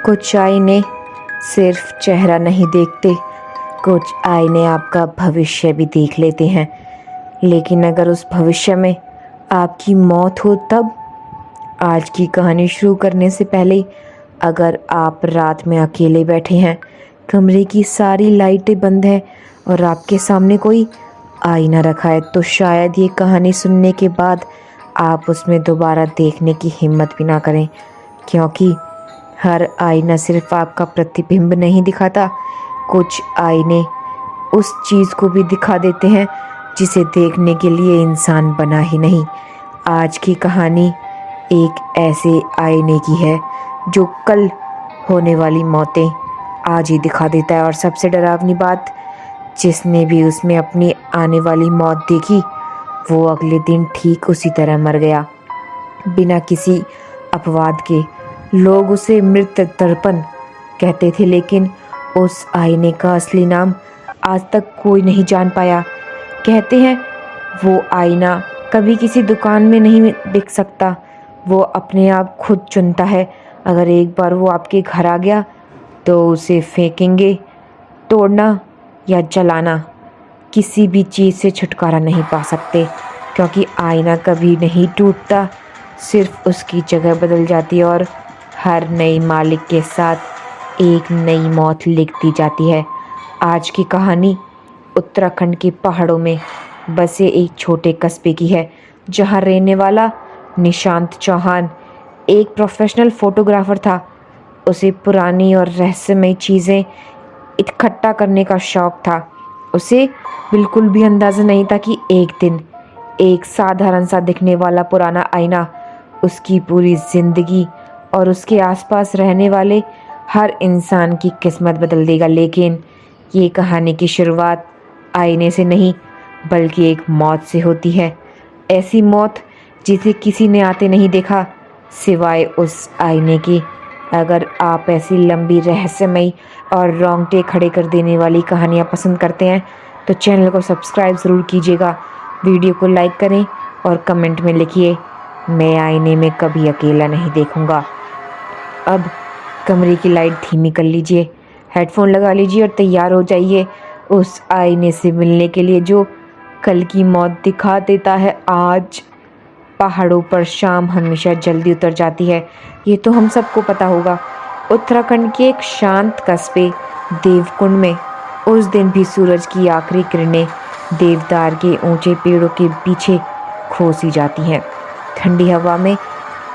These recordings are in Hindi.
कुछ आईने सिर्फ चेहरा नहीं देखते, कुछ आईने आपका भविष्य भी देख लेते हैं। लेकिन अगर उस भविष्य में आपकी मौत हो तब? आज की कहानी शुरू करने से पहले अगर आप रात में अकेले बैठे हैं, कमरे की सारी लाइटें बंद हैं और आपके सामने कोई आईना रखा है, तो शायद ये कहानी सुनने के बाद आप उसमें दोबारा देखने की हिम्मत भी ना करें, क्योंकि हर आईना सिर्फ आपका प्रतिबिंब नहीं दिखाता। कुछ आईने उस चीज़ को भी दिखा देते हैं जिसे देखने के लिए इंसान बना ही नहीं। आज की कहानी एक ऐसे आईने की है जो कल होने वाली मौतें आज ही दिखा देता है। और सबसे डरावनी बात, जिसने भी उसमें अपनी आने वाली मौत देखी वो अगले दिन ठीक उसी तरह मर गया, बिना किसी अपवाद के। लोग उसे मृत दर्पण कहते थे, लेकिन उस आईने का असली नाम आज तक कोई नहीं जान पाया। कहते हैं वो आईना कभी किसी दुकान में नहीं बिक सकता, वो अपने आप खुद चुनता है। अगर एक बार वो आपके घर आ गया तो उसे फेंकेंगे, तोड़ना या जलाना, किसी भी चीज़ से छुटकारा नहीं पा सकते, क्योंकि आईना कभी नहीं टूटता, सिर्फ उसकी जगह बदल जाती है और हर नई मालिक के साथ एक नई मौत लिख दी जाती है। आज की कहानी उत्तराखंड के पहाड़ों में बसे एक छोटे कस्बे की है, जहां रहने वाला निशांत चौहान एक प्रोफेशनल फोटोग्राफर था। उसे पुरानी और रहस्यमय चीज़ें इकट्ठा करने का शौक था। उसे बिल्कुल भी अंदाज़ा नहीं था कि एक दिन एक साधारण सा दिखने वाला पुराना आईना उसकी पूरी ज़िंदगी और उसके आसपास रहने वाले हर इंसान की किस्मत बदल देगा। लेकिन ये कहानी की शुरुआत आईने से नहीं, बल्कि एक मौत से होती है। ऐसी मौत जिसे किसी ने आते नहीं देखा सिवाय उस आईने के। अगर आप ऐसी लंबी, रहस्यमयी और रोंगटे खड़े कर देने वाली कहानियाँ पसंद करते हैं तो चैनल को सब्सक्राइब ज़रूर कीजिएगा, वीडियो को लाइक करें और कमेंट में लिखिए, मैं आईने में कभी अकेला नहीं देखूंगा। अब कमरे की लाइट धीमी कर लीजिए, हेडफोन लगा लीजिए और तैयार हो जाइए उस आईने से मिलने के लिए जो कल की मौत दिखा देता है। आज पहाड़ों पर शाम हमेशा जल्दी उतर जाती है, ये तो हम सबको पता होगा। उत्तराखंड के एक शांत कस्बे देवकुंड में उस दिन भी सूरज की आखिरी किरणें देवदार के ऊंचे पेड़ों के पीछे खोसी जाती हैं। ठंडी हवा में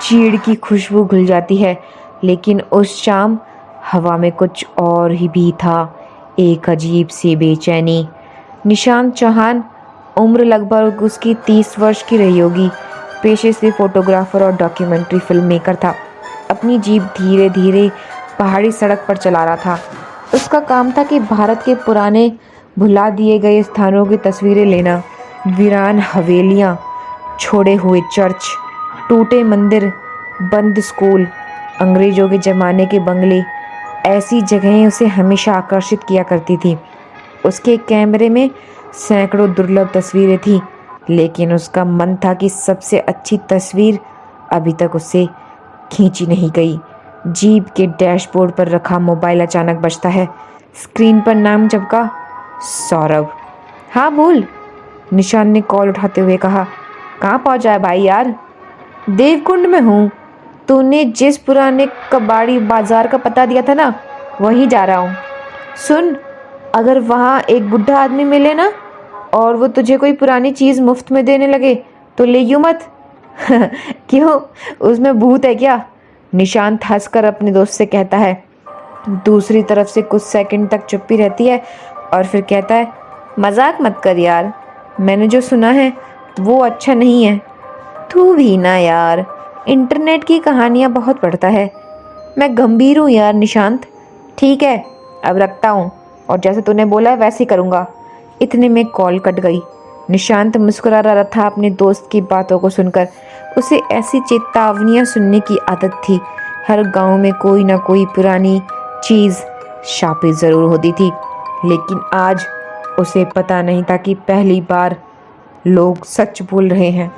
चीड़ की खुशबू घुल जाती है, लेकिन उस शाम हवा में कुछ और ही भी था, एक अजीब सी बेचैनी। निशांत चौहान, उम्र लगभग उसकी 30 वर्ष की रही होगी, पेशे से फोटोग्राफर और डॉक्यूमेंट्री फिल्म मेकर था। अपनी जीप धीरे धीरे पहाड़ी सड़क पर चला रहा था। उसका काम था कि भारत के पुराने भुला दिए गए स्थानों की तस्वीरें लेना, वीरान हवेलियाँ, छोड़े हुए चर्च, टूटे मंदिर, बंद स्कूल, अंग्रेजों के ज़माने के बंगले। ऐसी जगहें उसे हमेशा आकर्षित किया करती थी। उसके कैमरे में सैकड़ों दुर्लभ तस्वीरें थीं, लेकिन उसका मन था कि सबसे अच्छी तस्वीर अभी तक उससे खींची नहीं गई। जीप के डैशबोर्ड पर रखा मोबाइल अचानक बजता है। स्क्रीन पर नाम झपका, सौरभ। हाँ बोल, निशान ने कॉल उठाते हुए कहा। कहाँ पहुँचा है भाई यार? देवकुंड में हूँ। तूने जिस पुराने कबाड़ी बाजार का पता दिया था ना, वहीं जा रहा हूँ। सुन, अगर वहाँ एक बुढ़ा आदमी मिले ना और वो तुझे कोई पुरानी चीज़ मुफ्त में देने लगे तो ले यूँ मत। क्यों, उसमें भूत है क्या? निशांत हंसकर अपने दोस्त से कहता है। दूसरी तरफ से कुछ सेकंड तक चुप्पी रहती है और फिर कहता है, मजाक मत कर यार, मैंने जो सुना है वो अच्छा नहीं है। तू भी ना यार, इंटरनेट की कहानियाँ बहुत पढ़ता है। मैं गंभीर हूँ यार निशांत। ठीक है, अब रखता हूँ, और जैसे तूने बोला है वैसे ही करूँगा। इतने में कॉल कट गई। निशांत मुस्कुरा रहा था अपने दोस्त की बातों को सुनकर। उसे ऐसी चेतावनियाँ सुनने की आदत थी। हर गांव में कोई ना कोई पुरानी चीज़ छापी ज़रूर होती थी, लेकिन आज उसे पता नहीं था कि पहली बार लोग सच बोल रहे हैं।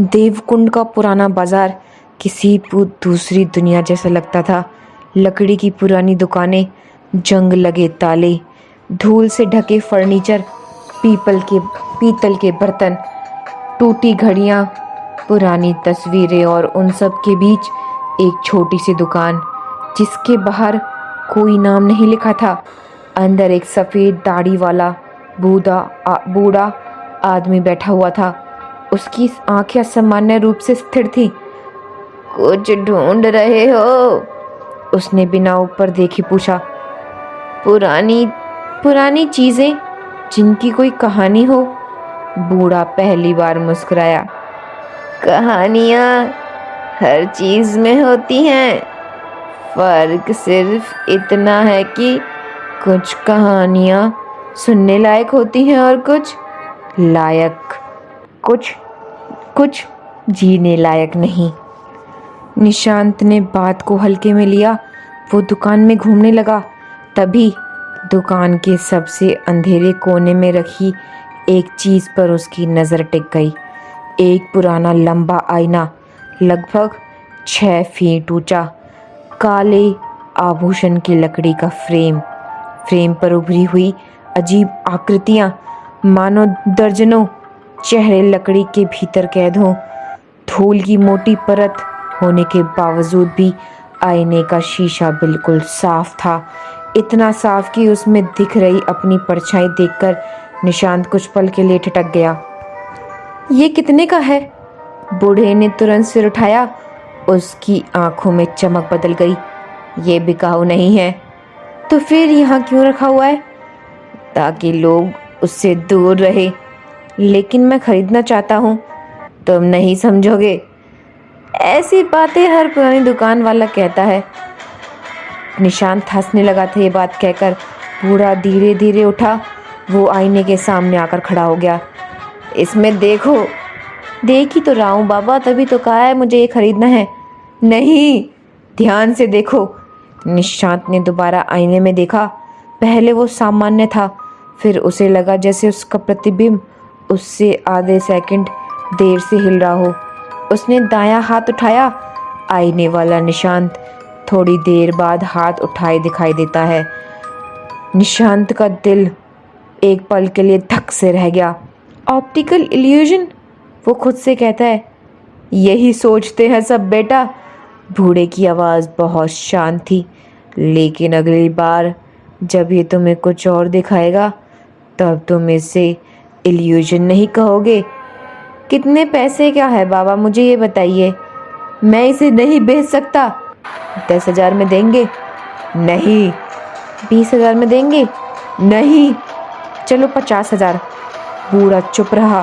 देवकुंड का पुराना बाजार किसी दूसरी दुनिया जैसा लगता था, लकड़ी की पुरानी दुकानें, जंग लगे ताले, धूल से ढके फर्नीचर, पीतल के बर्तन, टूटी घड़ियां, पुरानी तस्वीरें और उन सब के बीच एक छोटी सी दुकान जिसके बाहर कोई नाम नहीं लिखा था। अंदर एक सफ़ेद दाढ़ी वाला बूढ़ा आदमी बैठा हुआ था। उसकी आंखें असामान्य रूप से स्थिर थीं। कुछ ढूंढ रहे हो? उसने बिना ऊपर देखे पूछा। पुरानी चीजें जिनकी कोई कहानी हो। बूढ़ा पहली बार मुस्कुराया। कहानियाँ हर चीज में होती हैं, फर्क सिर्फ इतना है कि कुछ कहानियाँ सुनने लायक होती हैं और कुछ जीने लायक नहीं। निशांत ने बात को हल्के में लिया। वो दुकान में घूमने लगा। तभी दुकान के सबसे अंधेरे कोने में रखी एक चीज पर उसकी नजर टिक गई। एक पुराना लंबा आईना, लगभग 6 फीट ऊंचा, काले आभूषण की लकड़ी का फ्रेम पर उभरी हुई अजीब आकृतियां, मानो दर्जनों चेहरे लकड़ी के भीतर कैद हों। धूल की मोटी परत होने के बावजूद भी आईने का शीशा बिल्कुल साफ था। इतना साफ कि उसमें दिख रही अपनी परछाई देखकर निशांत कुछ पल के लिए ठिठक गया। ये कितने का है? बूढ़े ने तुरंत सिर उठाया। उसकी आंखों में चमक बदल गई। ये बिकाऊ नहीं है। तो फिर यहाँ क्यों रखा हुआ है? ताकि लोग उससे दूर रहे। लेकिन मैं खरीदना चाहता हूँ। तुम नहीं समझोगे। ऐसी बातें हर पुरानी दुकान वाला कहता है। निशांत हंसने लगा था। ये बात कहकर बूढ़ा धीरे धीरे उठा। वो आईने के सामने आकर खड़ा हो गया। इसमें देखो। देख ही तो रहा हूँ बाबा, तभी तो कहा है मुझे ये खरीदना है। नहीं, ध्यान से देखो। निशांत ने दोबारा आईने में देखा। पहले वो सामान्य था, फिर उसे लगा जैसे उसका प्रतिबिंब उससे आधे सेकंड देर से हिल रहा हो। उसने दायां हाथ उठाया। आईने वाला निशांत थोड़ी देर बाद हाथ उठाए दिखाई देता है। निशांत का दिल एक पल के लिए धक से रह गया। ऑप्टिकल इल्यूजन, वो खुद से कहता है। यही सोचते हैं सब बेटा। बूढ़े की आवाज़ बहुत शांत थी। लेकिन अगली बार जब ये तुम्हें कुछ और दिखाएगा तब तुम इसे इल्यूजन नहीं कहोगे। कितने पैसे का है बाबा, मुझे ये बताइए। मैं इसे नहीं बेच सकता। 10,000 में देंगे? नहीं। 20,000 में देंगे? नहीं। चलो 50,000। बूढ़ा चुप रहा।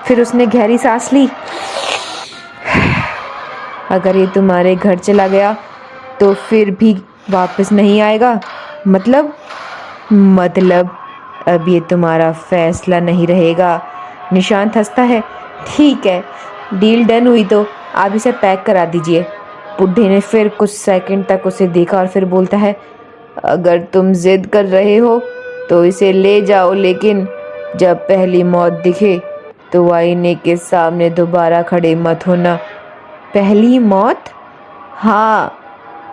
फिर उसने गहरी सांस ली। अगर ये तुम्हारे घर चला गया तो फिर भी वापस नहीं आएगा? मतलब अब ये तुम्हारा फैसला नहीं रहेगा। निशांत हंसता है। ठीक है, डील डन हुई तो आप इसे पैक करा दीजिए। बुढ़े ने फिर कुछ सेकंड तक उसे देखा और फिर बोलता है, अगर तुम जिद कर रहे हो तो इसे ले जाओ, लेकिन जब पहली मौत दिखे तो आईने के सामने दोबारा खड़े मत होना। पहली मौत? हाँ,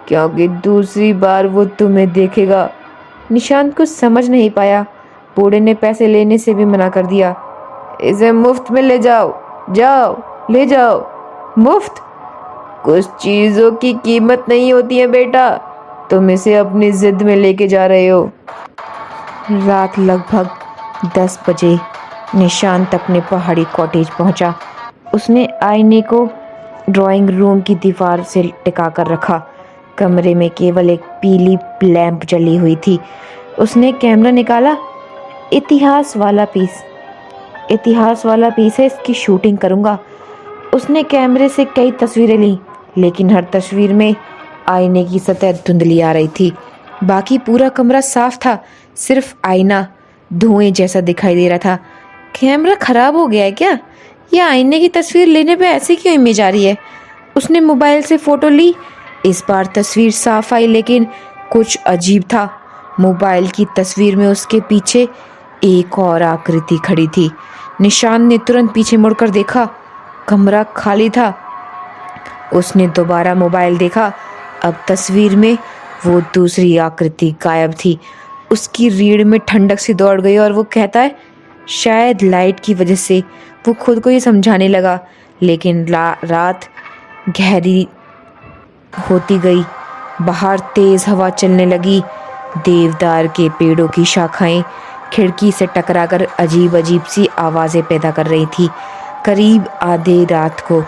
क्योंकि दूसरी बार वो तुम्हें देखेगा। निशांत कुछ समझ नहीं पाया। बूढ़े ने पैसे लेने से भी मना कर दिया। इसे मुफ्त में ले जाओ, जाओ ले जाओ, मुफ्त। कुछ चीजों की कीमत नहीं होती है बेटा। तुम इसे अपनी जिद में लेके जा रहे हो। रात लगभग 10 बजे निशांत अपने पहाड़ी कॉटेज पहुंचा। उसने आईने को ड्राइंग रूम की दीवार से टिका कर रखा। कमरे में केवल एक पीली लैंप जली हुई थी। उसने कैमरा निकाला। इतिहास वाला पीस है, इसकी शूटिंग करूँगा। उसने कैमरे से कई तस्वीरें लीं, लेकिन हर तस्वीर में आईने की सतह धुंधली आ रही थी। बाकी पूरा कमरा साफ था, सिर्फ आईना धुएं जैसा दिखाई दे रहा था। कैमरा खराब हो गया है क्या? या आईने की तस्वीर लेने पे ऐसे क्यों इमेज आ रही है? उसने मोबाइल से फ़ोटो ली। इस बार तस्वीर साफ आई, लेकिन कुछ अजीब था। मोबाइल की तस्वीर में उसके पीछे एक और आकृति खड़ी थी। निशांत ने तुरंत पीछे मुड़कर देखा। कमरा खाली था। उसने दोबारा मोबाइल देखा। अब तस्वीर में वो दूसरी आकृति गायब थी। उसकी रीढ़ में ठंडक सी दौड़ गई और वो कहता है, शायद लाइट की वजह से। वो खुद को ये समझाने लगा, लेकिन रात गहरी होती गई। बाहर तेज हवा चलने लगी। देवदार के पेड़ों की शाखाएं खिड़की से टकराकर अजीब अजीब सी आवाज़ें पैदा कर रही थी। करीब आधे रात को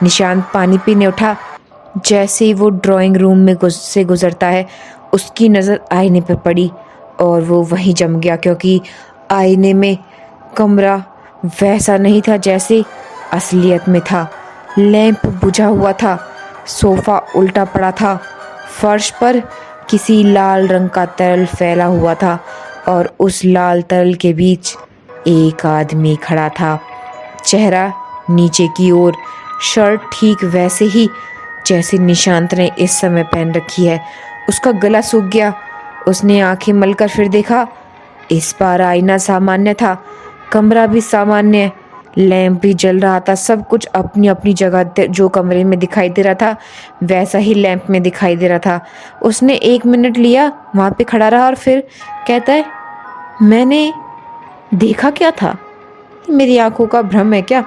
निशांत पानी पीने उठा। जैसे ही वो ड्राइंग रूम में से गुजरता है, उसकी नज़र आईने पर पड़ी और वो वहीं जम गया, क्योंकि आईने में कमरा वैसा नहीं था जैसे असलियत में था। लैंप बुझा हुआ था, सोफ़ा उल्टा पड़ा था, फर्श पर किसी लाल रंग का तरल फैला हुआ था और उस लाल तरल के बीच एक आदमी खड़ा था, चेहरा नीचे की ओर, शर्ट ठीक वैसे ही जैसे निशांत ने इस समय पहन रखी है। उसका गला सूख गया। उसने आंखें मलकर फिर देखा। इस बार आईना सामान्य था, कमरा भी सामान्य, लैंप भी जल रहा था। सब कुछ अपनी अपनी जगह, जो कमरे में दिखाई दे रहा था वैसा ही लैंप में दिखाई दे रहा था। उसने 1 मिनट लिया, वहाँ पे खड़ा रहा और फिर कहता है, मैंने देखा क्या था? मेरी आंखों का भ्रम है क्या?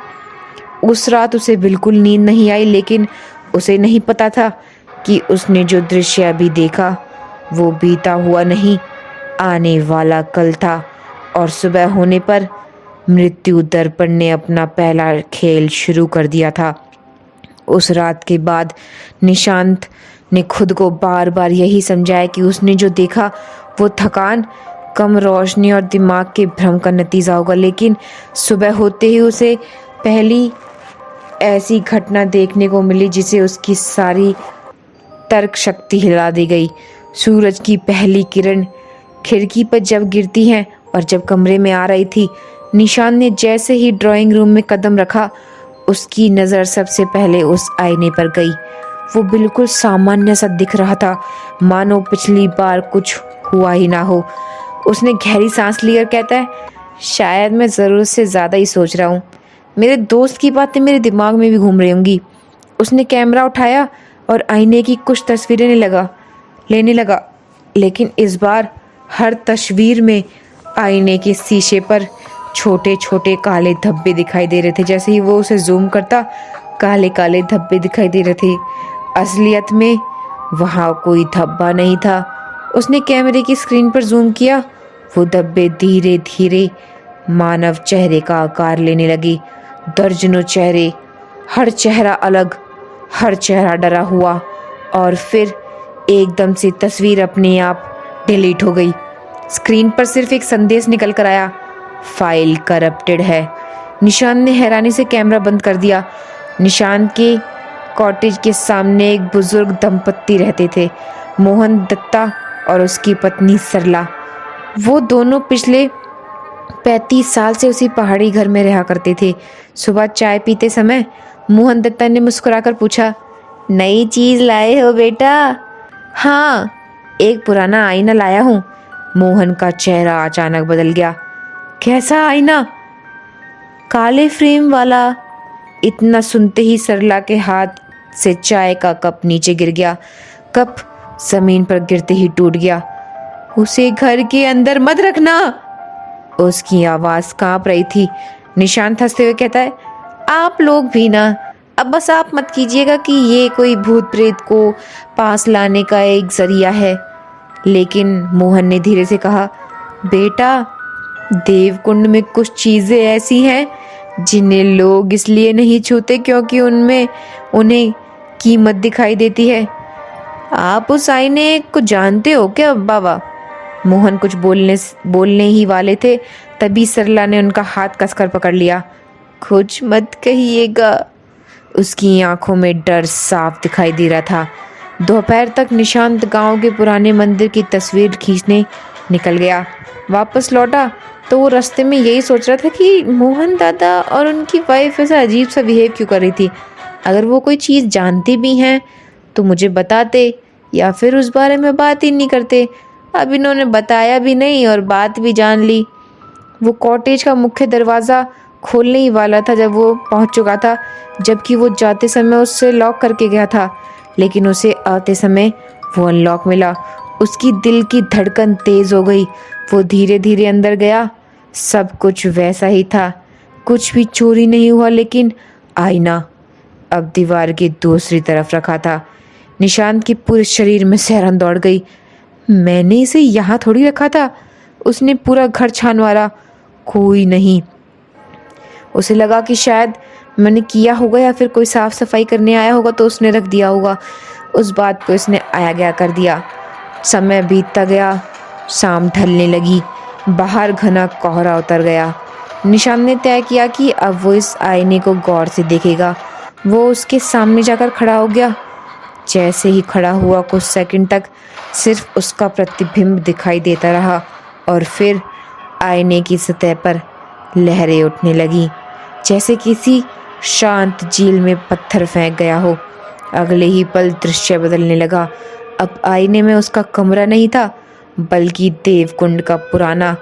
उस रात उसे बिल्कुल नींद नहीं आई, लेकिन उसे नहीं पता था कि उसने जो दृश्य अभी देखा वो बीता हुआ नहीं, आने वाला कल था। और सुबह होने पर मृत्यु दर्पण ने अपना पहला खेल शुरू कर दिया था। उस रात के बाद निशांत ने खुद को बार बार यही समझाया कि उसने जो देखा वो थकान, कम रोशनी और दिमाग के भ्रम का नतीजा होगा। लेकिन सुबह होते ही उसे पहली ऐसी घटना देखने को मिली जिसे उसकी सारी तर्क शक्ति हिला दी गई। सूरज की पहली किरण खिड़की पर जब गिरती है और जब कमरे में आ रही थी, निशांत ने जैसे ही ड्राइंग रूम में कदम रखा, उसकी नज़र सबसे पहले उस आईने पर गई। वो बिल्कुल सामान्य सा दिख रहा था, मानो पिछली बार कुछ हुआ ही ना हो। उसने गहरी सांस ली और कहता है, शायद मैं ज़रूरत से ज़्यादा ही सोच रहा हूँ। मेरे दोस्त की बातें मेरे दिमाग में भी घूम रही होंगी। उसने कैमरा उठाया और आईने की कुछ तस्वीरें लेने लगा, लेकिन इस बार हर तस्वीर में आईने के शीशे पर छोटे छोटे काले धब्बे दिखाई दे रहे थे। जैसे ही वो उसे जूम करता, काले काले धब्बे दिखाई दे रहे थे। असलियत में वहाँ कोई धब्बा नहीं था। उसने कैमरे की स्क्रीन पर जूम किया। वो धब्बे धीरे धीरे मानव चेहरे का आकार लेने लगे। दर्जनों चेहरे, हर चेहरा अलग, हर चेहरा डरा हुआ। और फिर एकदम से तस्वीर अपने आप डिलीट हो गई। स्क्रीन पर सिर्फ एक संदेश निकल कर आया, फाइल करप्टेड है। निशांत ने हैरानी से कैमरा बंद कर दिया। निशांत के कॉटेज के सामने एक बुजुर्ग दंपत्ति रहते थे, मोहन दत्ता और उसकी पत्नी सरला। वो दोनों पिछले 35 साल से उसी पहाड़ी घर में रहा करते थे। सुबह चाय पीते समय मोहन दत्ता ने मुस्कुराकर पूछा, नई चीज लाए हो बेटा? हाँ, एक पुराना आईना लाया हूँ। मोहन का चेहरा अचानक बदल गया। कैसा आईना? काले फ्रेम वाला। इतना सुनते ही सरला के हाथ से चाय का कप नीचे गिर गया। कप जमीन पर गिरते ही टूट गया। उसे घर के अंदर मत रखना। उसकी आवाज कांप रही थी। निशांत हंसते हुए कहता है, आप लोग भी ना, अब बस आप मत कीजिएगा कि ये कोई भूत प्रेत को पास लाने का एक जरिया है। लेकिन मोहन ने धीरे से कहा, बेटा, देवकुंड में कुछ चीजें ऐसी हैं जिन्हें लोग इसलिए नहीं छूते क्योंकि उनमें उन्हें कीमत दिखाई देती है। आप उस आईने को जानते हो क्या बाबा? मोहन कुछ बोलने ही वाले थे, तभी सरला ने उनका हाथ कसकर पकड़ लिया। कुछ मत कहिएगा। उसकी आंखों में डर साफ दिखाई दे रहा था। दोपहर तक निशांत गांव के पुराने मंदिर की तस्वीर खींचने निकल गया। वापस लौटा तो वो रास्ते में यही सोच रहा था कि मोहन दादा और उनकी वाइफ ऐसा अजीब सा बिहेव क्यों कर रही थी। अगर वो कोई चीज़ जानती भी हैं तो मुझे बताते, या फिर उस बारे में बात ही नहीं करते। अब इन्होंने बताया भी नहीं और बात भी जान ली। वो कॉटेज का मुख्य दरवाज़ा खोलने ही वाला था जब वो पहुंच चुका था, जबकि वो जाते समय उससे लॉक करके गया था। लेकिन उसे आते समय वो अनलॉक मिला। उसकी दिल की धड़कन तेज हो गई। वो धीरे धीरे अंदर गया। सब कुछ वैसा ही था, कुछ भी चोरी नहीं हुआ, लेकिन आईना अब दीवार की दूसरी तरफ रखा था। निशांत के पूरे शरीर में सिहरन दौड़ गई। मैंने इसे यहाँ थोड़ी रखा था। उसने पूरा घर छान मारा, कोई नहीं। उसे लगा कि शायद मैंने किया होगा या फिर कोई साफ सफाई करने आया होगा तो उसने रख दिया होगा। उस बात को इसने आया गया कर दिया। समय बीतता गया, शाम ढलने लगी, बाहर घना कोहरा उतर गया। निशांत ने तय किया कि अब वो इस आईने को गौर से देखेगा। वो उसके सामने जाकर खड़ा हो गया। जैसे ही खड़ा हुआ, कुछ सेकंड तक सिर्फ उसका प्रतिबिंब दिखाई देता रहा और फिर आईने की सतह पर लहरें उठने लगी, जैसे किसी शांत झील में पत्थर फेंक गया हो। अगले ही पल दृश्य बदलने लगा। अब आईने में उसका कमरा नहीं था, बल्कि देवकुंड का पुराना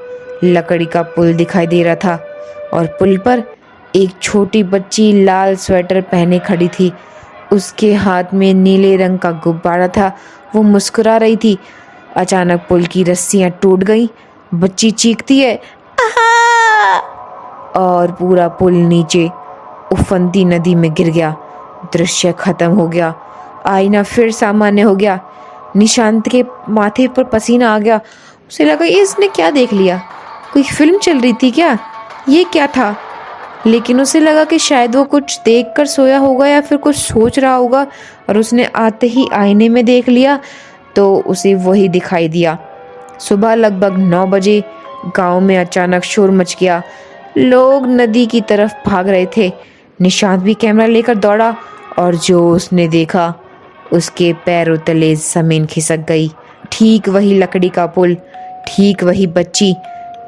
लकड़ी का पुल दिखाई दे रहा था। और पुल पर एक छोटी बच्ची लाल स्वेटर पहने खड़ी थी। उसके हाथ में नीले रंग का गुब्बारा था। वो मुस्कुरा रही थी। अचानक पुल की रस्सियां टूट गईं। बच्ची चीखती है, आहा! और पूरा पुल नीचे उफनती नदी में गिर गया। दृश्य खत्म हो गया। आईना फिर सामान्य हो गया। निशांत के माथे पर पसीना आ गया। उसे लगा ये इसने क्या देख लिया, कोई फिल्म चल रही थी क्या, ये क्या था। लेकिन उसे लगा कि शायद वो कुछ देखकर सोया होगा या फिर कुछ सोच रहा होगा, और उसने आते ही आईने में देख लिया तो उसे वही दिखाई दिया। सुबह लगभग 9 बजे गांव में अचानक शोर मच गया। लोग नदी की तरफ भाग रहे थे। निशांत भी कैमरा लेकर दौड़ा और जो उसने देखा, उसके पैरों तले जमीन खिसक गई। ठीक वही लकड़ी का पुल, ठीक वही बच्ची,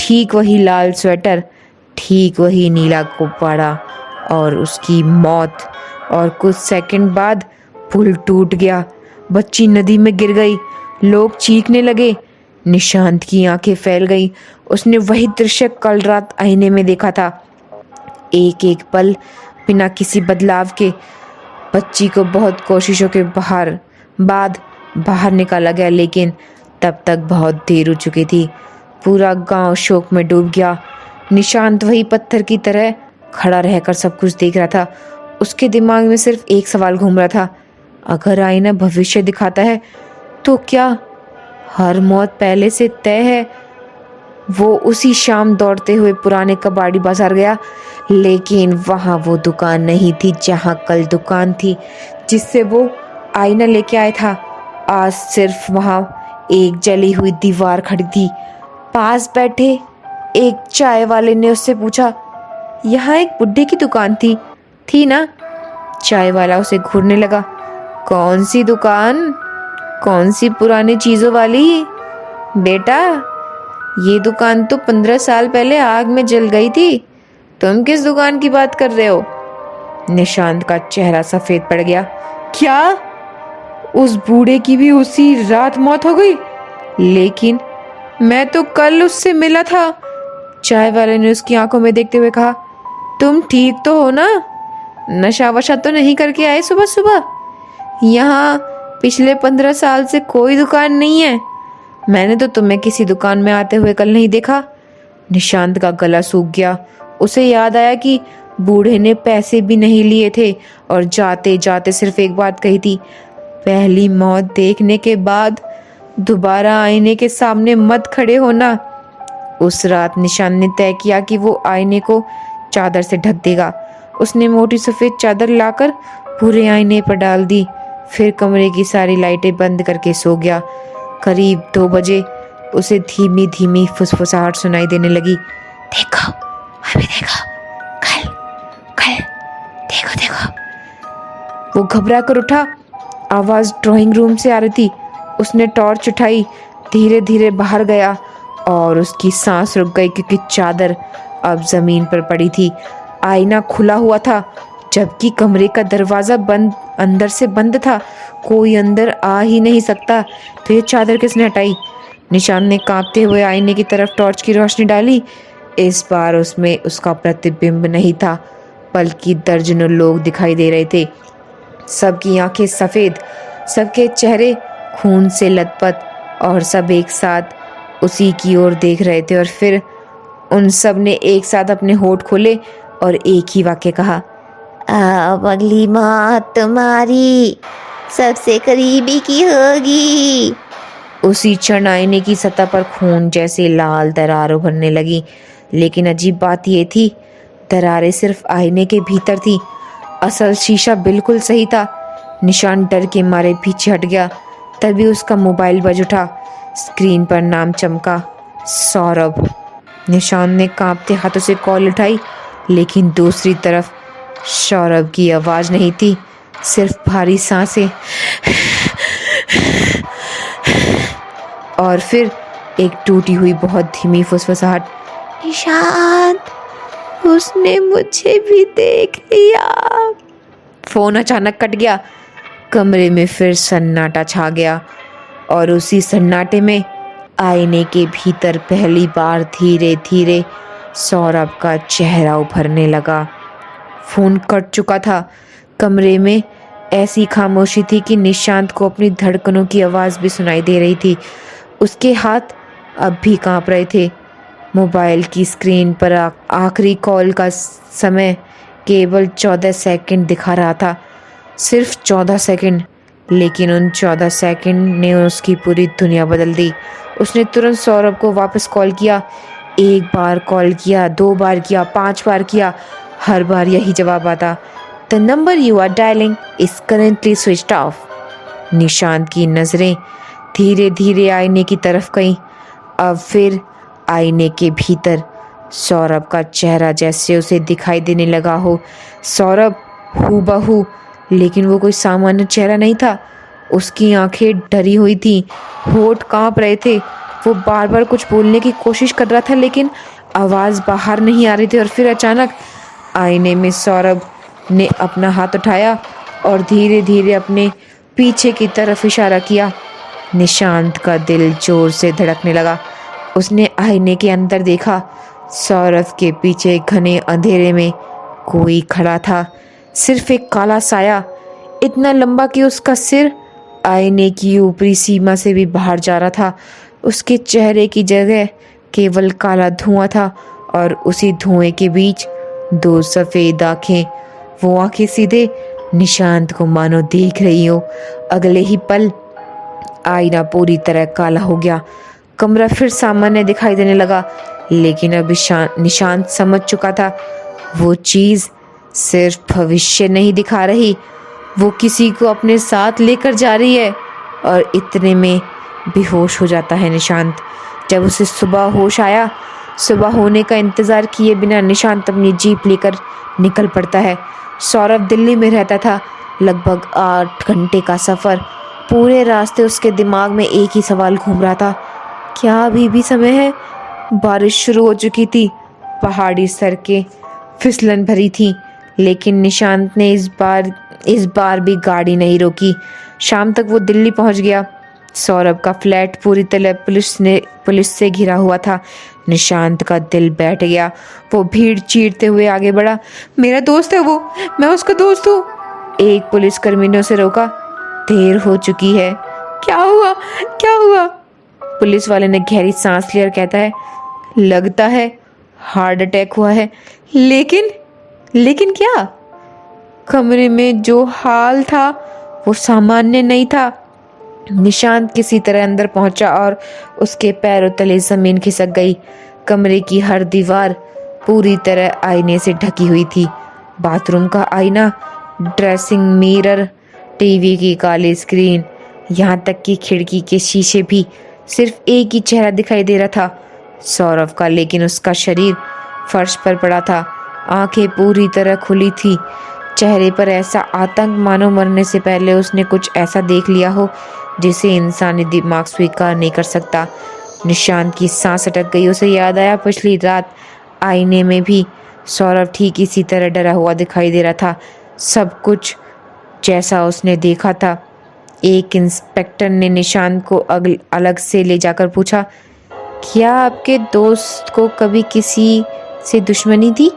ठीक वही लाल स्वेटर, ठीक वही नीला गुब्बारा और उसकी मौत। और कुछ सेकंड बाद पुल टूट गया। बच्ची नदी में गिर गई। लोग चीखने लगे। निशांत की आंखें फैल गई। उसने वही दृश्य कल रात आईने में देखा था। एक एक पल बिना किसी बदलाव के। बच्ची को बहुत कोशिशों के बाद बाहर निकाला गया, लेकिन तब तक बहुत देर हो चुकी थी। पूरा गांव शोक में डूब गया। निशांत वही पत्थर की तरह खड़ा रहकर सब कुछ देख रहा था। उसके दिमाग में सिर्फ एक सवाल घूम रहा था, अगर आईना भविष्य दिखाता है तो क्या हर मौत पहले से तय है। वो उसी शाम दौड़ते हुए पुराने कबाड़ी बाजार गया, लेकिन वहां वो दुकान नहीं थी जहां कल दुकान थी जिससे वो आईना लेके आया था। आज सिर्फ वहां एक जली हुई दीवार खड़ी थी। पास बैठे एक चाय वाले ने उससे पूछा, यहाँ एक बुड्ढे की दुकान थी ना। चाय वाला उसे घूरने लगा। कौन सी दुकान, कौन सी पुरानी चीजों वाली? बेटा, ये दुकान तो 15 साल पहले आग में जल गई थी। तुम किस दुकान की बात कर रहे हो? निशांत का चेहरा सफेद पड़ गया। क्या उस बूढ़े की भी उसी रात मौत हो गई? लेकिन मैं तो कल उससे मिला था। चाय वाले ने उसकी आंखों में देखते हुए कहा, तुम ठीक तो हो ना? नशा वशा तो नहीं करके आए सुबह सुबह? यहाँ पिछले 15 साल से कोई दुकान नहीं है। मैंने तो तुम्हें किसी दुकान में आते हुए कल नहीं देखा। निशांत का गला सूख गया। उसे याद आया कि बूढ़े ने पैसे भी नहीं लिए थे और जाते जाते सिर्फ एक बात कही थी, पहली मौत देखने के बाद दोबारा आईने के सामने मत खड़े होना। उस रात निशांत ने तय किया कि वो आईने को चादर से ढक देगा। उसने मोटी सफेद चादर लाकर पूरे आईने पर डाल दी, फिर कमरे की सारी लाइटें बंद करके सो गया। करीब 2 बजे उसे धीमी धीमी फुसफुसाहट सुनाई देने लगी। देखो, अभी देखो, कल कल देखो देखो। वो घबरा कर उठा। आवाज ड्राइंग रूम से आ रही थी। उसने टॉर्च उठाई, धीरे धीरे बाहर गया और उसकी सांस रुक गई क्योंकि चादर अब जमीन पर पड़ी थी। आईना खुला हुआ था, जबकि कमरे का दरवाजा अंदर से बंद था। कोई अंदर आ ही नहीं सकता, तो ये चादर किसने हटाई? निशांत ने कांपते हुए आईने की तरफ टॉर्च की रोशनी डाली। इस बार उसमें उसका प्रतिबिंब नहीं था, बल्कि दर्जनों लोग दिखाई दे रहे थे। सबकी आंखें सफेद, सबके चेहरे खून से लथपथ, और सब एक साथ उसी की ओर देख रहे थे। और फिर उन सब ने एक साथ अपने होठ खोले और एक ही वाक्य कहा, अब अगली मौत तुम्हारी सबसे करीबी की होगी। उसी क्षण आईने की सतह पर खून जैसे लाल दरार उभरने लगी। लेकिन अजीब बात यह थी, दरारें सिर्फ आईने के भीतर थी, असल शीशा बिल्कुल सही था। निशांत डर के मारे पीछे हट गया। तभी उसका मोबाइल बज उठा। स्क्रीन पर नाम चमका, सौरभ। निशांत ने कांपते हाथों से कॉल उठाई, लेकिन दूसरी तरफ सौरभ की आवाज नहीं थी, सिर्फ भारी सांसें। और फिर एक टूटी हुई बहुत धीमी फुसफुसाहट, निशांत, उसने मुझे भी देख लिया। फोन अचानक कट गया। कमरे में फिर सन्नाटा छा गया और उसी सन्नाटे में आईने के भीतर पहली बार धीरे धीरे सौरभ का चेहरा उभरने लगा। फोन कट चुका था। कमरे में ऐसी खामोशी थी कि निशांत को अपनी धड़कनों की आवाज़ भी सुनाई दे रही थी। उसके हाथ अब भी कांप रहे थे। मोबाइल की स्क्रीन पर आखिरी कॉल का समय केवल 14 सेकंड दिखा रहा था, सिर्फ 14 सेकंड। लेकिन उन 14 सेकंड ने उसकी पूरी दुनिया बदल दी। उसने तुरंत सौरभ को वापस कॉल किया। 1 बार कॉल किया, 2 बार किया, 5 बार किया, हर बार यही जवाब आता, the number you are dialling is currently switched off. Nishant की नज़रें धीरे धीरे आईने की तरफ गईं। अब फिर आईने के भीतर सौरभ का चेहरा जैसे उसे दिखाई देने लगा हो। सौरभ हूबहू, लेकिन वो कोई सामान्य चेहरा नहीं था। उसकी आंखें डरी हुई थीं, होठ कांप रहे थे। वो बार बार कुछ बोलने की कोशिश कर रहा था, लेकिन आवाज़ बाहर नहीं आ रही थी। और फिर अचानक आईने में सौरभ ने अपना हाथ उठाया और धीरे धीरे अपने पीछे की तरफ इशारा किया। निशांत का दिल जोर से धड़कने लगा। उसने आईने के अंदर देखा। सौरभ के पीछे घने अंधेरे में कोई खड़ा था, सिर्फ एक काला साया, इतना लंबा कि उसका सिर आईने की ऊपरी सीमा से भी बाहर जा रहा था। उसके चेहरे की जगह केवल काला धुआं था और उसी धुएं के बीच 2 सफ़ेद आंखें। वो आंखें सीधे निशांत को मानो देख रही हो। अगले ही पल आईना पूरी तरह काला हो गया। कमरा फिर सामान्य दिखाई देने लगा, लेकिन अब निशांत समझ चुका था, वो चीज़ सिर्फ भविष्य नहीं दिखा रही, वो किसी को अपने साथ लेकर जा रही है। और इतने में बेहोश हो जाता है निशांत। जब उसे सुबह होश आया, सुबह होने का इंतज़ार किए बिना निशांत अपनी जीप लेकर निकल पड़ता है। सौरभ दिल्ली में रहता था। लगभग 8 घंटे का सफ़र। पूरे रास्ते उसके दिमाग में एक ही सवाल घूम रहा था, क्या अभी भी समय है? बारिश शुरू हो चुकी थी, पहाड़ी सड़कें फिसलन भरी थी, लेकिन निशांत ने इस बार भी गाड़ी नहीं रोकी। शाम तक वो दिल्ली पहुंच गया। सौरभ का फ्लैट पूरी तरह पुलिस से घिरा हुआ था। निशांत का दिल बैठ गया। वो भीड़ चीरते हुए आगे बढ़ा। मेरा दोस्त है वो, मैं उसका दोस्त हूँ। एक पुलिसकर्मी ने उसे रोका। देर हो चुकी है। क्या हुआ, क्या हुआ? पुलिस वाले ने गहरी सांस ली और कहता है, लगता है हार्ट अटैक हुआ है। लेकिन क्या? कमरे में जो हाल था वो सामान्य नहीं था। निशांत किसी तरह अंदर पहुंचा और उसके पैरों तले जमीन खिसक गई। कमरे की हर दीवार पूरी तरह आईने से ढकी हुई थी। बाथरूम का आईना, ड्रेसिंग मिरर, टीवी की काली स्क्रीन, यहाँ तक कि खिड़की के शीशे भी सिर्फ एक ही चेहरा दिखाई दे रहा था, सौरभ का। लेकिन उसका शरीर फर्श पर पड़ा था, आंखें पूरी तरह खुली थी, चेहरे पर ऐसा आतंक मानो मरने से पहले उसने कुछ ऐसा देख लिया हो जिसे इंसानी दिमाग स्वीकार नहीं कर सकता। निशांत की सांस अटक गई। उसे याद आया पिछली रात आईने में भी सौरभ ठीक इसी तरह डरा हुआ दिखाई दे रहा था, सब कुछ जैसा उसने देखा था। एक इंस्पेक्टर ने निशांत को अलग से ले जाकर पूछा, क्या आपके दोस्त को कभी किसी से दुश्मनी थी?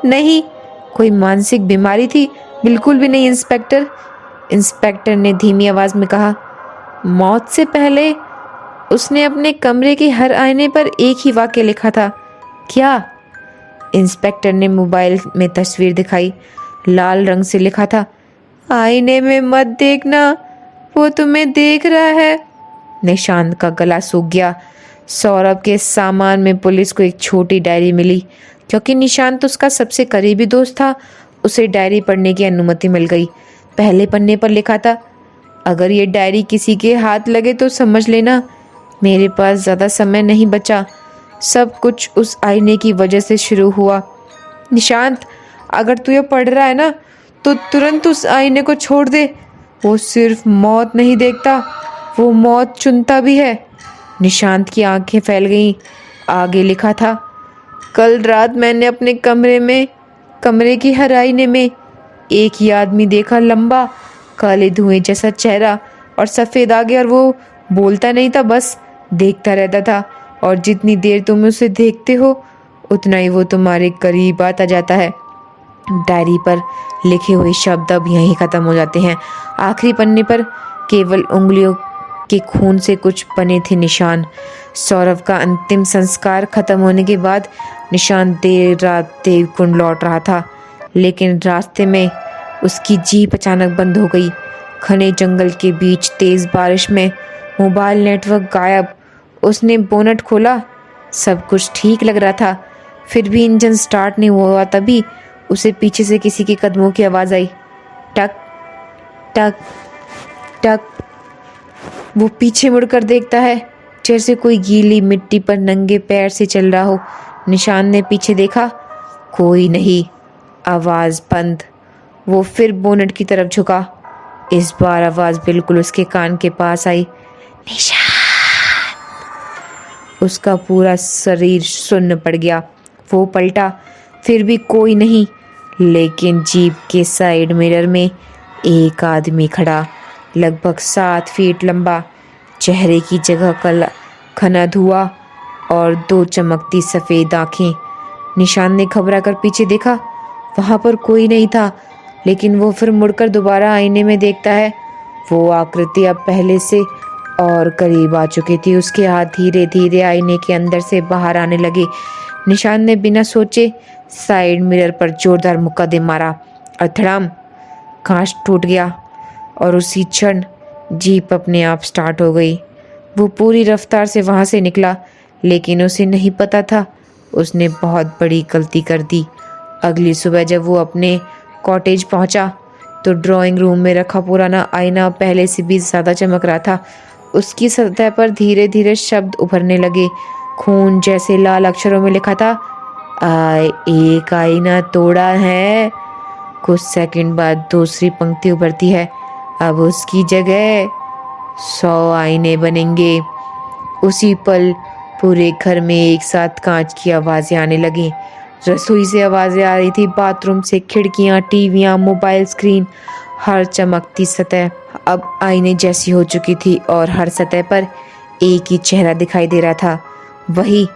नहीं। कोई मानसिक बीमारी थी? बिल्कुल भी नहीं इंस्पेक्टर। इंस्पेक्टर ने धीमी आवाज में कहा, मौत से पहले उसने अपने कमरे के हर आईने पर एक ही वाक्य लिखा था। क्या? इंस्पेक्टर ने मोबाइल में तस्वीर दिखाई। लाल रंग से लिखा था, आईने में मत देखना, वो तुम्हें देख रहा है। निशांत का गला सूख गया। सौरभ के सामान में पुलिस को एक छोटी डायरी मिली। क्योंकि निशांत उसका सबसे करीबी दोस्त था, उसे डायरी पढ़ने की अनुमति मिल गई। पहले पन्ने पर लिखा था, अगर ये डायरी किसी के हाथ लगे तो समझ लेना मेरे पास ज़्यादा समय नहीं बचा। सब कुछ उस आईने की वजह से शुरू हुआ। निशांत, अगर तू ये पढ़ रहा है ना तो तुरंत उस आईने को छोड़ दे। वो सिर्फ मौत नहीं देखता, वो मौत चुनता भी है। निशांत की आंखें फैल गईं। आगे लिखा था, कल रात मैंने अपने कमरे की हर आईने में एक ही आदमी देखा, लंबा, काले धुएं जैसा चेहरा और सफ़ेद आगे, और वो बोलता नहीं था, बस देखता रहता था। और जितनी देर तुम उसे देखते हो उतना ही वो तुम्हारे करीब आता जाता है। डायरी पर लिखे हुए शब्द अब यहीं ख़त्म हो जाते हैं। आखिरी पन्ने पर केवल उंगलियों के खून से कुछ बने थे निशान। सौरभ का अंतिम संस्कार खत्म होने के बाद निशान देर रात देवकुंड लौट रहा था, लेकिन रास्ते में उसकी जीप अचानक बंद हो गई। घने जंगल के बीच तेज बारिश में मोबाइल नेटवर्क गायब। उसने बोनट खोला, सब कुछ ठीक लग रहा था, फिर भी इंजन स्टार्ट नहीं हुआ। तभी उसे पीछे से किसी के कदमों की आवाज़ आई। टक टक टक। वो पीछे मुड़कर देखता है, जैसे कोई गीली मिट्टी पर नंगे पैर से चल रहा हो। निशान ने पीछे देखा, कोई नहीं, आवाज़ बंद। वो फिर बोनट की तरफ झुका। इस बार आवाज़ बिल्कुल उसके कान के पास आई। निशान। उसका पूरा शरीर सुन्न पड़ गया। वो पलटा, फिर भी कोई नहीं, लेकिन जीप के साइड मिरर में एक आदमी खड़ा, लगभग 7 फीट लंबा, चेहरे की जगह घना धुआं और 2 चमकती सफ़ेद आँखें। निशान ने घबरा कर पीछे देखा, वहाँ पर कोई नहीं था, लेकिन वो फिर मुड़कर दोबारा आईने में देखता है। वो आकृति अब पहले से और करीब आ चुकी थी। उसके हाथ धीरे धीरे आईने के अंदर से बाहर आने लगे। निशान ने बिना सोचे साइड मिरर पर जोरदार मुक्का दे मारा और धड़ाम, कांच टूट गया और उसी क्षण जीप अपने आप स्टार्ट हो गई। वो पूरी रफ्तार से वहाँ से निकला, लेकिन उसे नहीं पता था उसने बहुत बड़ी गलती कर दी। अगली सुबह जब वो अपने कॉटेज पहुँचा तो ड्राइंग रूम में रखा पुराना आईना पहले से भी ज़्यादा चमक रहा था। उसकी सतह पर धीरे धीरे शब्द उभरने लगे। खून जैसे लाल अक्षरों में लिखा था, एक आईना तोड़ा है। कुछ सेकंड बाद दूसरी पंक्ति उभरती है, अब उसकी जगह 100 आईने बनेंगे। उसी पल पूरे घर में एक साथ कांच की आवाज़ें आने लगीं। रसोई से आवाज़ें आ रही थी, बाथरूम से, खिड़कियाँ, टीवियाँ, मोबाइल स्क्रीन, हर चमकती सतह अब आईने जैसी हो चुकी थी और हर सतह पर एक ही चेहरा दिखाई दे रहा था, वही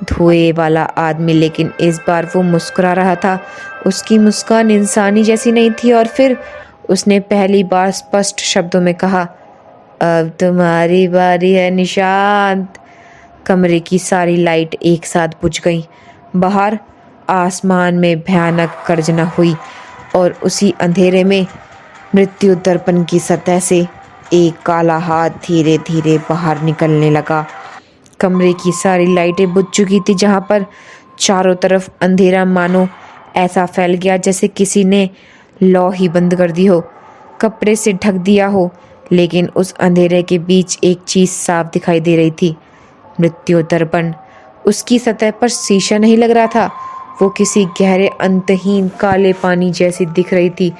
धुएं वाला आदमी। लेकिन इस बार वो मुस्कुरा रहा था। उसकी मुस्कान इंसानी जैसी नहीं थी। और फिर उसने पहली बार स्पष्ट शब्दों में कहा, अब तुम्हारी बारी है निशांत। कमरे की सारी लाइट एक साथ बुझ गईं। बाहर आसमान में भयानक गर्जना हुई और उसी अंधेरे में मृत्यु दर्पण की सतह से एक काला हाथ धीरे धीरे बाहर निकलने लगा। कमरे की सारी लाइटें बुझ चुकी थी, जहाँ पर चारों तरफ अंधेरा मानो ऐसा फैल गया जैसे किसी ने लौ ही बंद कर दी हो, कपड़े से ढक दिया हो। लेकिन उस अंधेरे के बीच एक चीज़ साफ दिखाई दे रही थी, मृत्यु दर्पण। उसकी सतह पर शीशा नहीं लग रहा था, वो किसी गहरे अंतहीन काले पानी जैसी दिख रही थी,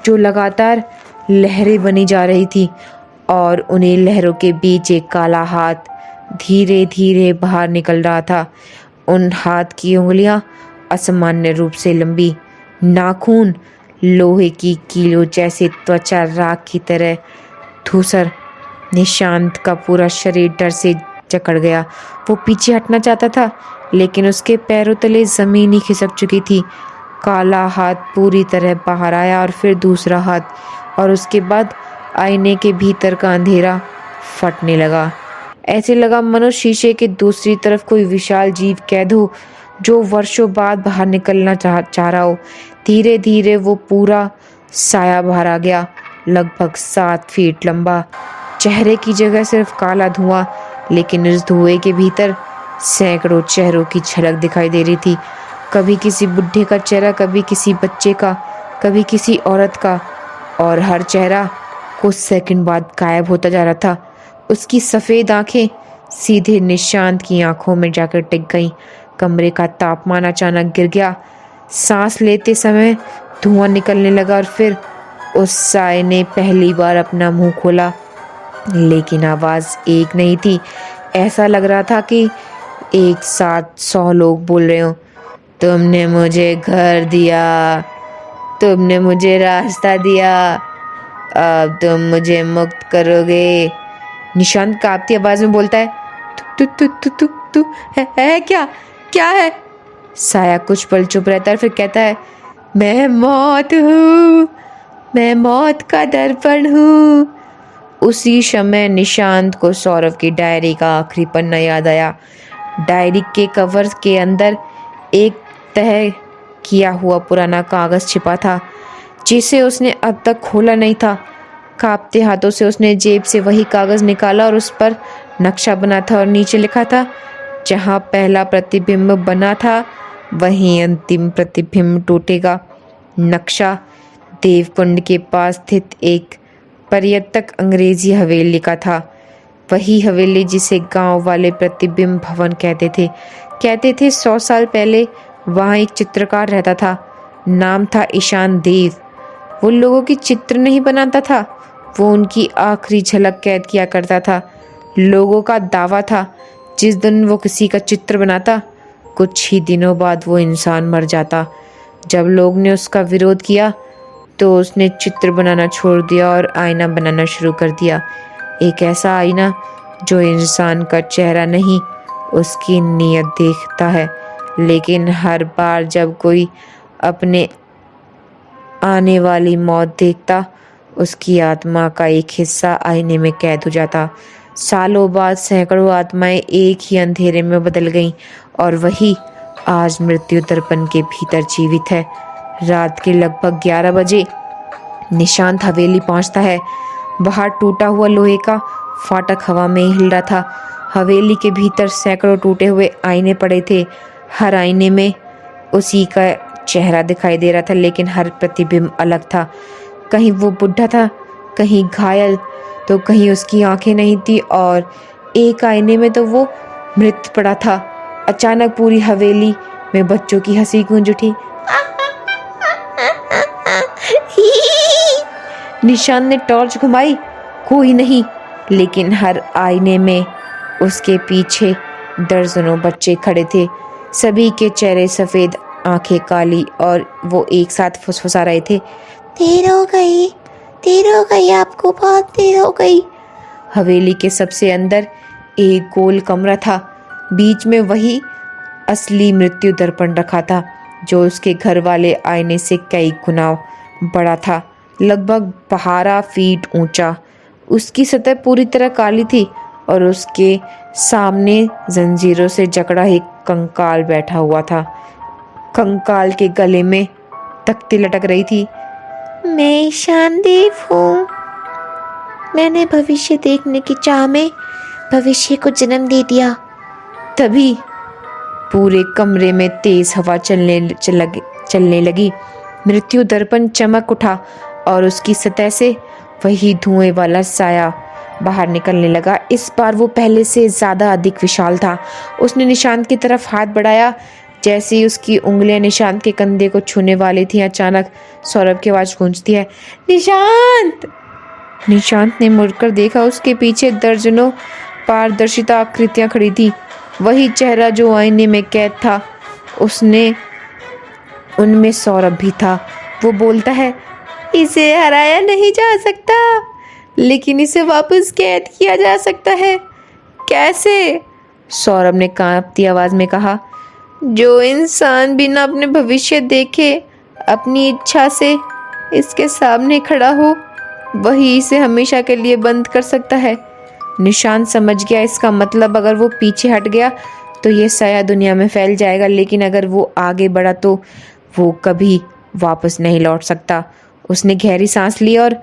जो लगातार लहरें बनी जा रही थी। और उन्हीं लहरों के बीच एक काला हाथ धीरे धीरे बाहर निकल रहा था। उन हाथ की उंगलियां असामान्य रूप से लंबी, नाखून लोहे की कीलों जैसे, त्वचा राख की तरह धूसर। निशांत का पूरा शरीर डर से जकड़ गया। वो पीछे हटना चाहता था, लेकिन उसके पैरों तले ज़मीन ही खिसक चुकी थी। काला हाथ पूरी तरह बाहर आया और फिर दूसरा हाथ, और उसके बाद आईने के भीतर का अंधेरा। फटने लगा। ऐसे लगा मानो शीशे के दूसरी तरफ कोई विशाल जीव कैद हो जो वर्षों बाद बाहर निकलना चाह रहा हो। धीरे धीरे वो पूरा साया बाहर आ गया, लगभग 7 फीट लंबा। चेहरे की जगह सिर्फ काला धुआं, लेकिन उस धुएं के भीतर सैकड़ों चेहरों की झलक दिखाई दे रही थी। कभी किसी बुढ़े का चेहरा, कभी किसी बच्चे का, कभी किसी औरत का, और हर चेहरा कुछ सेकंड बाद गायब होता जा रहा था। उसकी सफ़ेद आंखें सीधे निशांत की आंखों में जाकर टिक गईं। कमरे का तापमान अचानक गिर गया। सांस लेते समय धुआं निकलने लगा और फिर उस साए ने पहली बार अपना मुंह खोला, लेकिन आवाज़ एक नहीं थी। ऐसा लग रहा था कि एक साथ 100 लोग बोल रहे हों। तुमने मुझे घर दिया, तुमने मुझे रास्ता दिया, अब तुम मुझे मुक्त करोगे। निशांत कांपती आवाज में बोलता है, तू तू तू तू तू है क्या? क्या है? साया कुछ पल चुप रहता है, फिर कहता है, मैं मौत हूँ, मैं मौत का दर्पण हूँ। उसी समय निशांत को सौरभ की डायरी का आखिरी पन्ना याद आया। डायरी के कवर के अंदर एक तह किया हुआ पुराना कागज छिपा था, जिसे उसने अब तक खोला नहीं था। कांपते हाथों से उसने जेब से वही कागज निकाला और उस पर नक्शा बना था और नीचे लिखा था, जहाँ पहला प्रतिबिंब बना था वहीं अंतिम प्रतिबिंब टूटेगा। नक्शा देवकुंड के पास स्थित एक पर्यटक अंग्रेजी हवेली का था। वही हवेली जिसे गांव वाले प्रतिबिंब भवन कहते थे 100 साल पहले वहाँ एक चित्रकार रहता था। नाम था ईशान देव। वो लोगों की चित्र नहीं बनाता था, वो उनकी आखिरी झलक कैद किया करता था। लोगों का दावा था जिस दिन वो किसी का चित्र बनाता, कुछ ही दिनों बाद वो इंसान मर जाता। जब लोग ने उसका विरोध किया तो उसने चित्र बनाना छोड़ दिया और आईना बनाना शुरू कर दिया। एक ऐसा आईना जो इंसान का चेहरा नहीं, उसकी नीयत देखता है। लेकिन हर बार जब कोई अपने आने वाली मौत देखता, उसकी आत्मा का एक हिस्सा आईने में कैद हो जाता। सालों बाद सैकड़ों आत्माएं एक ही अंधेरे में बदल गईं और वही आज मृत्यु दर्पण के भीतर जीवित है। रात के लगभग 11 बजे निशांत हवेली पहुंचता है। बाहर टूटा हुआ लोहे का फाटक हवा में हिल रहा था। हवेली के भीतर सैकड़ों टूटे हुए आईने पड़े थे। हर आईने में उसी का चेहरा दिखाई दे रहा था, लेकिन हर प्रतिबिंब अलग था। कहीं वो बुढ़ा था, कहीं घायल, तो कहीं उसकी आंखें नहीं थी, और एक आईने में तो वो मृत पड़ा था। अचानक पूरी हवेली में बच्चों की हंसी गूंज उठी। निशांत ने टॉर्च घुमाई, कोई नहीं, लेकिन हर आईने में उसके पीछे दर्जनों बच्चे खड़े थे। सभी के चेहरे सफ़ेद, आंखें काली, और वो एक साथ फुसफुसा रहे थे, देर हो गई, आपको बहुत देर हो गई। हवेली के सबसे अंदर एक गोल कमरा था। बीच में वही असली मृत्यु दर्पण रखा था, जो उसके घर वाले आईने से कई गुना बड़ा था, लगभग 12 फीट ऊंचा। उसकी सतह पूरी तरह काली थी और उसके सामने जंजीरों से जकड़ा एक कंकाल बैठा हुआ था। कंकाल के गले में तख्ती लटक रही थी। मैं ईशान देव हूँ। मैंने भविष्य देखने की चाह में भविष्य को जन्म दे दिया। तभी पूरे कमरे में तेज हवा चलने लगी। मृत्यु दर्पण चमक उठा और उसकी सतह से वही धुएं वाला साया बाहर निकलने लगा। इस बार वो पहले से ज़्यादा अधिक विशाल था। उसने निशांत की तरफ हाथ बढ़ाया। जैसे ही उसकी उंगलियां निशांत के कंधे को छूने वाली थी, अचानक सौरभ की आवाज़ गूंजती है, निशांत! निशांत ने मुड़कर देखा। उसके पीछे दर्जनों पारदर्शिता आकृतियां खड़ी थी। वही चेहरा जो आईने में कैद था, उनमें सौरभ भी था। वो बोलता है, इसे हराया नहीं जा सकता, लेकिन इसे वापस कैद किया जा सकता है। कैसे? सौरभ ने कांपती आवाज में कहा, जो इंसान बिना अपने भविष्य देखे अपनी इच्छा से इसके सामने खड़ा हो, वही इसे हमेशा के लिए बंद कर सकता है। निशांत समझ गया, इसका मतलब अगर वो पीछे हट गया तो ये साया दुनिया में फैल जाएगा, लेकिन अगर वो आगे बढ़ा तो वो कभी वापस नहीं लौट सकता। उसने गहरी सांस ली और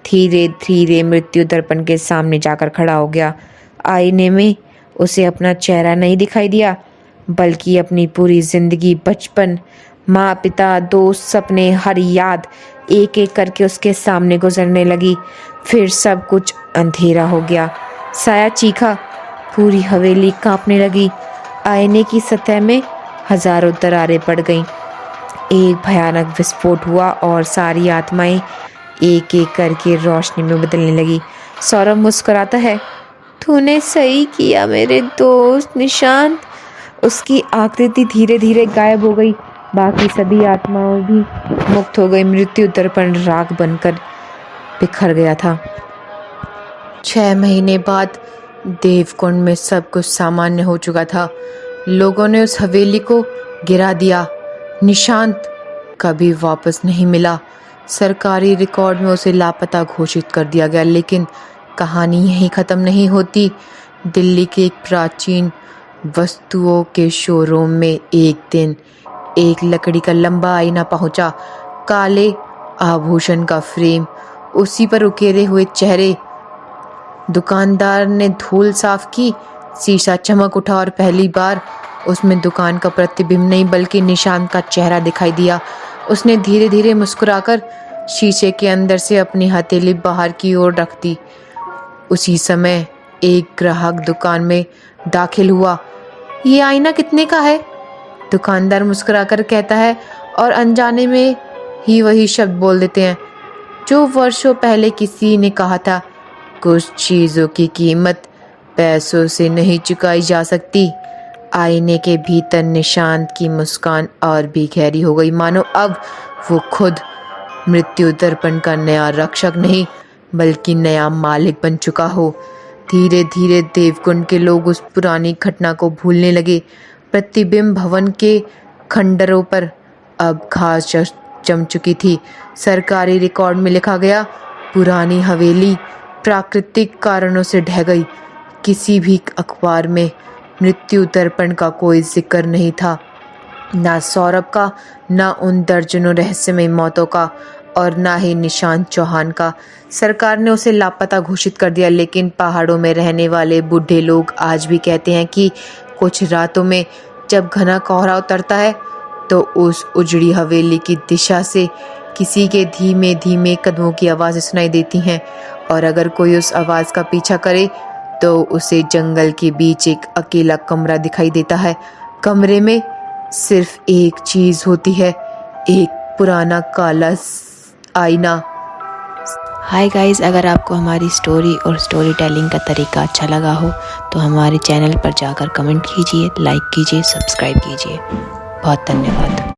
धीरे धीरे मृत्यु दर्पण के सामने जाकर खड़ा हो गया। आईने में उसे अपना चेहरा नहीं दिखाई दिया, बल्कि अपनी पूरी जिंदगी, बचपन, माँ पिता, दोस्त, सपने, हर याद एक एक करके उसके सामने गुजरने लगी। फिर सब कुछ अंधेरा हो गया। साया चीखा, पूरी हवेली कांपने लगी। आईने की सतह में हजारों दरारें पड़ गईं। एक भयानक विस्फोट हुआ और सारी आत्माएं एक एक करके रोशनी में बदलने लगी। सौरभ मुस्कुराता है, तूने सही किया मेरे दोस्त निशांत। उसकी आकृति धीरे धीरे गायब हो गई। बाकी सभी आत्माएं भी मुक्त हो गई। मृत्यु दर्पण राख बनकर बिखर गया था। 6 महीने बाद देवकुंड में सब कुछ सामान्य हो चुका था। लोगों ने उस हवेली को गिरा दिया। निशांत कभी वापस नहीं मिला। सरकारी रिकॉर्ड में उसे लापता घोषित कर दिया गया। लेकिन कहानी यहीं ख़त्म नहीं होती। दिल्ली के एक प्राचीन वस्तुओं के शोरूम में एक दिन एक लकड़ी का लंबा आईना पहुंचा। काले आभूषण का फ्रेम, उसी पर उकेरे हुए चेहरे। दुकानदार ने धूल साफ की, शीशा चमक उठा और पहली बार उसमें दुकान का प्रतिबिंब नहीं बल्कि निशांत का चेहरा दिखाई दिया। उसने धीरे धीरे मुस्कुराकर शीशे के अंदर से अपनी हथेली बाहर की ओर रख दी। उसी समय एक ग्राहक दुकान में दाखिल हुआ। ये आईना कितने का है? दुकानदार मुस्कुराकर कहता है और अनजाने में ही वही शब्द बोल देते हैं जो वर्षों पहले किसी ने कहा था, कुछ चीज़ों की कीमत पैसों से नहीं चुकाई जा सकती। आईने के भीतर निशांत की मुस्कान और भी गहरी हो गई, मानो अब वो खुद मृत्यु दर्पण का नया रक्षक नहीं बल्कि नया मालिक बन चुका हो। धीरे धीरे देवकुंड के लोग उस पुरानी घटना को भूलने लगे। प्रतिबिंब भवन के खंडरों पर अब घास जम चुकी थी। सरकारी रिकॉर्ड में लिखा गया, पुरानी हवेली प्राकृतिक कारणों से ढह गई। किसी भी अखबार में मृत्यु दर्पण का कोई जिक्र नहीं था, ना सौरभ का, ना उन दर्जनों रहस्यमय मौतों का, और ना ही निशांत चौहान का। सरकार ने उसे लापता घोषित कर दिया, लेकिन पहाड़ों में रहने वाले बूढ़े लोग आज भी कहते हैं कि कुछ रातों में जब घना कोहरा उतरता है तो उस उजड़ी हवेली की दिशा से किसी के धीमे धीमे कदमों की आवाज़ें सुनाई देती हैं, और अगर कोई उस आवाज़ का पीछा करे तो उसे जंगल के बीच एक अकेला कमरा दिखाई देता है। कमरे में सिर्फ एक चीज़ होती है, एक पुराना काला आईना। हाय गाइस, अगर आपको हमारी स्टोरी और स्टोरी टेलिंग का तरीका अच्छा लगा हो तो हमारे चैनल पर जाकर कमेंट कीजिए, लाइक कीजिए, सब्सक्राइब कीजिए। बहुत धन्यवाद।